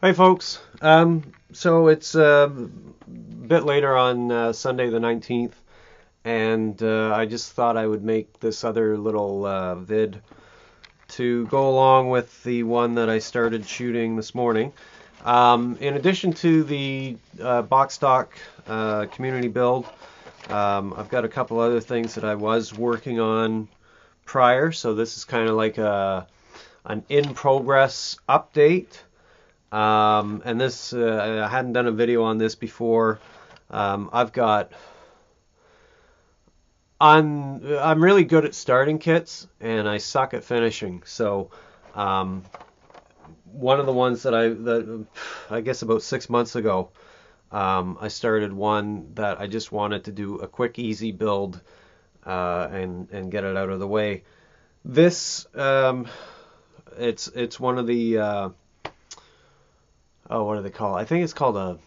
Hi, folks. So it's a bit later on Sunday the 19th, and I just thought I would make this other little vid to go along with the one that I started shooting this morning. In addition to the box stock community build, I've got a couple other things that I was working on prior, so this is kind of like an in-progress update. And this, I hadn't done a video on this before. I've got, I'm really good at starting kits and I suck at finishing. So, one of the ones that I guess about 6 months ago, I started one that I just wanted to do a quick, easy build, and get it out of the way. This, it's one of the, oh, what do they call it? I think it's called a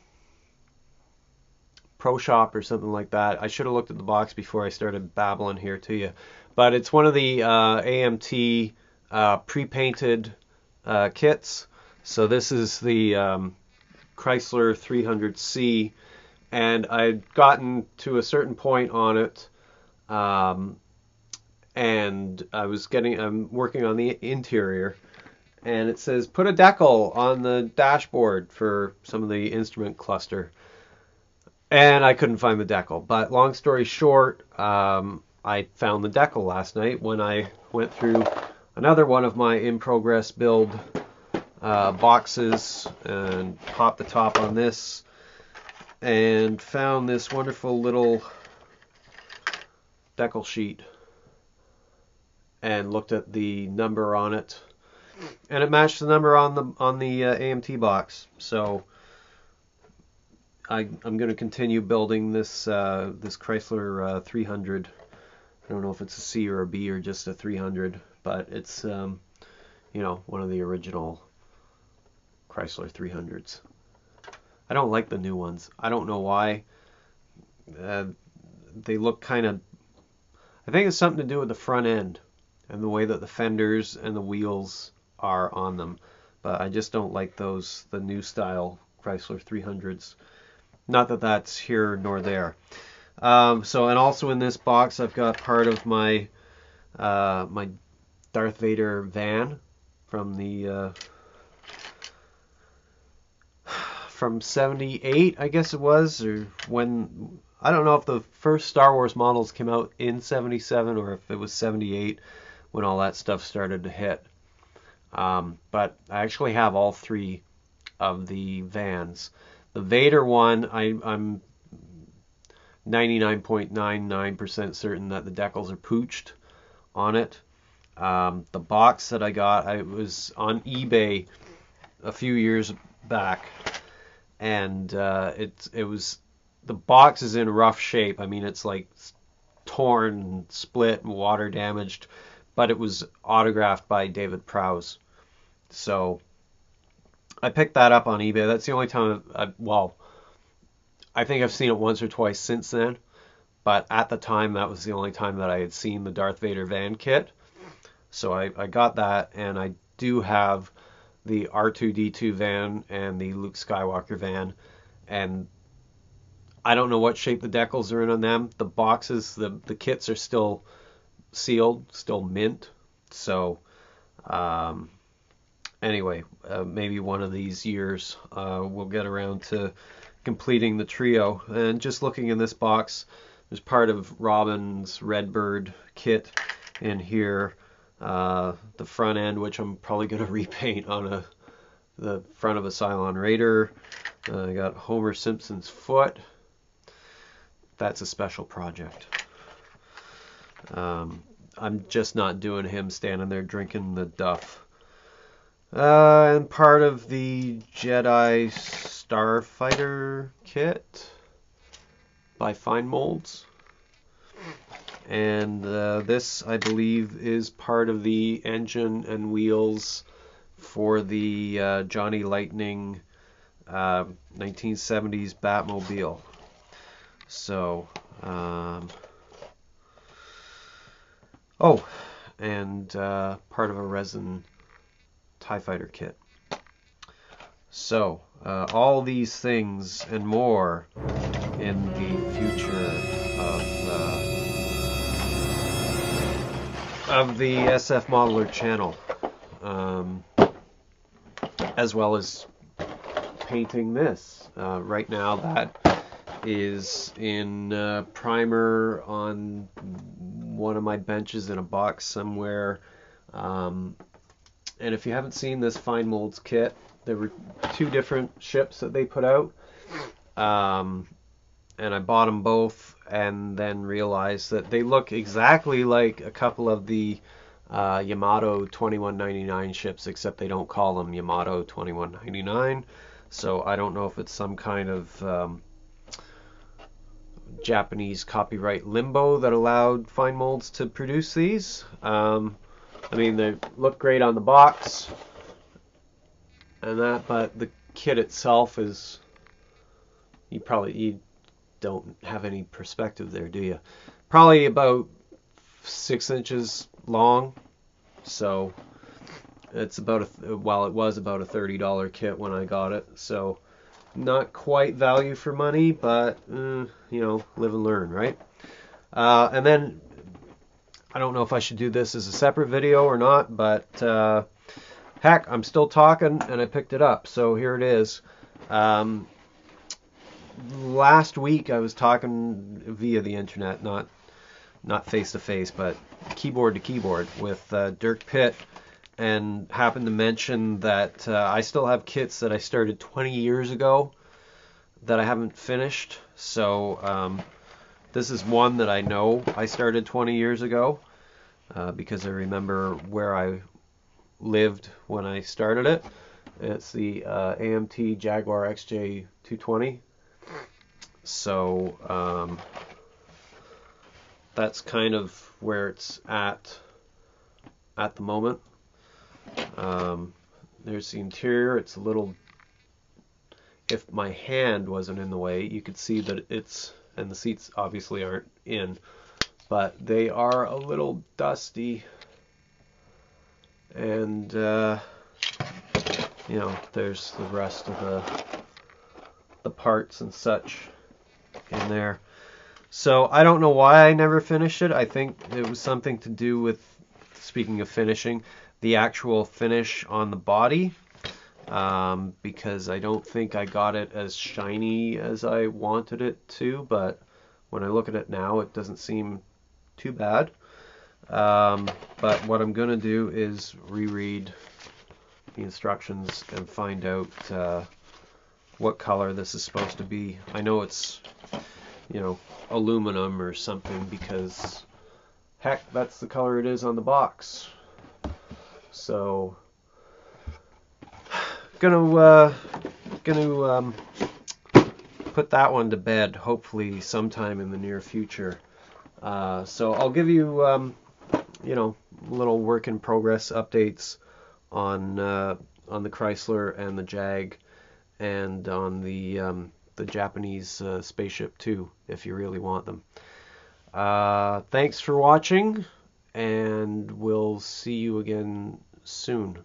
Pro Shop or something like that. I should have looked at the box before I started babbling here to you. But it's one of the AMT pre-painted kits. So this is the Chrysler 300C, and I'd gotten to a certain point on it, and I'm working on the interior, and it says put a decal on the dashboard for some of the instrument cluster. And I couldn't find the decal. But long story short, I found the decal last night when I went through another one of my in-progress build boxes and popped the top on this and found this wonderful little decal sheet and looked at the number on it, and it matched the number on the AMT box. So I'm going to continue building this this Chrysler 300. I don't know if it's a C or a B or just a 300, but it's one of the original Chrysler 300s. I don't like the new ones. I don't know why. They look kind of. I think it's something to do with the front end and the way that the fenders and the wheels are on them. But I just don't like the new style Chrysler 300s. Not that that's here nor there. And also in this box I've got part of my my Darth Vader van from the from '78, I guess it was, or when, I don't know if the first Star Wars models came out in '77 or if it was '78 when all that stuff started to hit. But I actually have all three of the vans. The Vader one, I'm 99.99% certain that the decals are pooched on it. The box that I got, I was on eBay a few years back, and it was, the box is in rough shape. I mean, it's like torn, split, and water damaged, but it was autographed by David Prowse. So I picked that up on eBay. That's the only time I think I've seen it once or twice since then, but at the time that was the only time that I had seen the Darth Vader van kit. So I got that, and I do have the R2-D2 van and the Luke Skywalker van, and I don't know what shape the decals are in on them. The boxes, the kits are still sealed, still mint. So anyway, maybe one of these years we'll get around to completing the trio. And just looking in this box, there's part of Robin's Redbird kit in here. The front end, which I'm probably going to repaint on the front of a Cylon Raider. I got Homer Simpson's foot. That's a special project. I'm just not doing him standing there drinking the Duff. And part of the Jedi Starfighter kit by Fine Molds. And this, I believe, is part of the engine and wheels for the Johnny Lightning 1970s Batmobile. So, and part of a resin TIE Fighter kit. So, all these things and more in the future of the SF Modeler channel, as well as painting this. Right now that is in primer on one of my benches in a box somewhere. And if you haven't seen this Fine Molds kit, there were 2 different ships that they put out. And I bought them both and then realized that they look exactly like a couple of the Yamato 2199 ships, except they don't call them Yamato 2199. So I don't know if it's some kind of Japanese copyright limbo that allowed Fine Molds to produce these. I mean, they look great on the box and that, but the kit itself is, you don't have any perspective there, do you? Probably about 6 inches long. So it's about it was about a $30 kit when I got it. So not quite value for money, but you know, live and learn, right? And then I don't know if I should do this as a separate video or not, but heck, I'm still talking and I picked it up, so here it is. Last week I was talking via the internet, not face to face, but keyboard to keyboard with Dirk Pitt, and happened to mention that I still have kits that I started 20 years ago that I haven't finished. So this is one that I know I started 20 years ago because I remember where I lived when I started it. It's the AMT Jaguar XJ220. So that's kind of where it's at the moment. There's the interior. It's a little, if my hand wasn't in the way, you could see that it's, and the seats obviously aren't in, but they are a little dusty. And you know, there's the rest of the parts and such in there. So I don't know why I never finished it. I think it was something to do with, speaking of finishing, the actual finish on the body, because I don't think I got it as shiny as I wanted it to, but when I look at it now, it doesn't seem too bad. But what I'm going to do is reread the instructions and find out what color this is supposed to be. I know it's, you know, aluminum or something, because heck, that's the color it is on the box. So gonna put that one to bed, hopefully sometime in the near future. So I'll give you you know, little work in progress updates on the Chrysler and the Jag, and on the Japanese spaceship too, if you really want them. Thanks for watching, and we'll see you again soon.